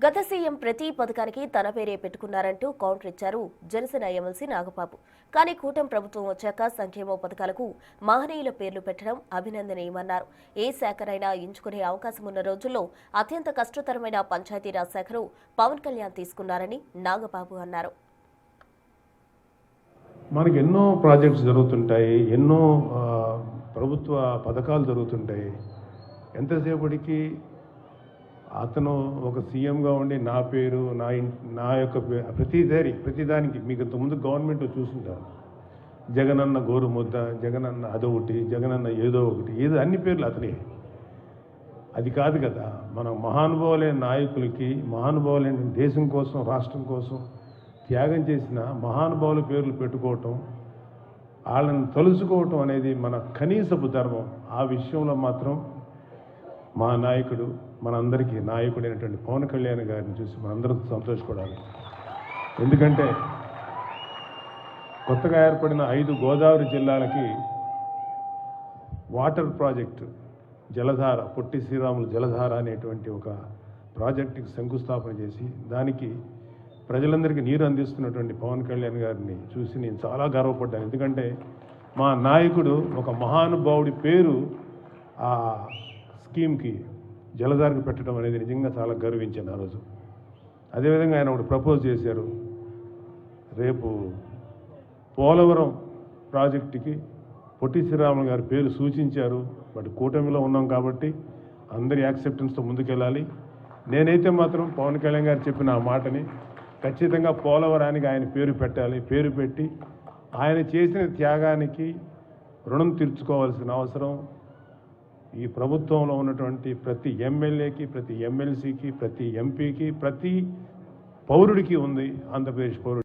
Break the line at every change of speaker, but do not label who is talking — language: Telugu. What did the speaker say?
గత సీఎం ప్రతి పథకానికి తన పేరే పెట్టుకున్నారంటూ కౌంటర్ ఇచ్చారు జనసేన ఎమ్మెల్సీ నాగబాబు. కానీ కూటమి ప్రభుత్వం వచ్చాక సంక్షేమ పథకాలకు మహనీయుల పేర్లు పెట్టడం అభినందనీయమన్నారు. ఏ శాఖనైనా ఎంచుకునే అవకాశం ఉన్న రోజుల్లో అత్యంత కష్టతరమైన పంచాయతీరాజ్ శాఖను పవన్ కళ్యాణ్ తీసుకున్నారని నాగబాబు అన్నారు.
మనకి ఎన్నో ప్రాజెక్ట్స్ జరుగుతుంటాయి, ఎన్నో ప్రభుత్వ పథకాలు జరుగుతుంటాయి. ఎంతసేపటికి అతను ఒక సీఎంగా ఉండి నా పేరు నా యొక్క ప్రతిదానికి మీకు ఇంతకుముందు గవర్నమెంట్ చూసుంటారు. జగనన్న గోరు ముద్ద, జగనన్న అదొకటి, జగనన్న ఏదో ఒకటి, అన్ని పేర్లు అతనే. అది కాదు కదా, మన మహానుభావులైన నాయకులకి, మహానుభావులైన దేశం కోసం, రాష్ట్రం కోసం త్యాగం చేసిన మహానుభావుల పేర్లు పెట్టుకోవటం, వాళ్ళని తలుచుకోవటం అనేది మన కనీసపు ధర్మం. ఆ విషయంలో మాత్రం మా నాయకుడు, మనందరికీ నాయకుడైనటువంటి పవన్ కళ్యాణ్ గారిని చూసి మనందరూ సంతోషపడాలి. ఎందుకంటే కొత్తగా ఏర్పడిన 5 గోదావరి జిల్లాలకి వాటర్ ప్రాజెక్టు జలధార, పొట్టి శ్రీరాములు జలధార అనేటువంటి ఒక ప్రాజెక్టుకి శంకుస్థాపన చేసి దానికి ప్రజలందరికీ నీరు అందిస్తున్నటువంటి పవన్ కళ్యాణ్ గారిని చూసి నేను చాలా గర్వపడ్డాను. ఎందుకంటే మా నాయకుడు ఒక మహానుభావుడి పేరు ఆ స్కీమ్కి, జలధారకు పెట్టడం అనేది నిజంగా చాలా గర్వించాను ఆ రోజు. అదేవిధంగా ఆయన ఒకటి ప్రపోజ్ చేశారు, రేపు పోలవరం ప్రాజెక్టుకి పొట్టి శ్రీరాములు గారి పేరు సూచించారు. బట్ కూటమిలో ఉన్నాం కాబట్టి అందరి యాక్సెప్టెన్స్తో ముందుకెళ్ళాలి. నేనైతే మాత్రం పవన్ కళ్యాణ్ గారు చెప్పిన ఆ మాటని ఖచ్చితంగా పోలవరానికి ఆయన పేరు పెట్టాలి. పేరు పెట్టి ఆయన చేసిన త్యాగానికి రుణం తీర్చుకోవాల్సిన అవసరం ఈ ప్రభుత్వంలో ఉన్నటువంటి ప్రతి ఎమ్మెల్యేకి, ప్రతి ఎమ్మెల్సీకి, ప్రతి ఎంపీకి, ప్రతి పౌరుడికి ఉంది. ఆంధ్రప్రదేశ్ పౌరుడు.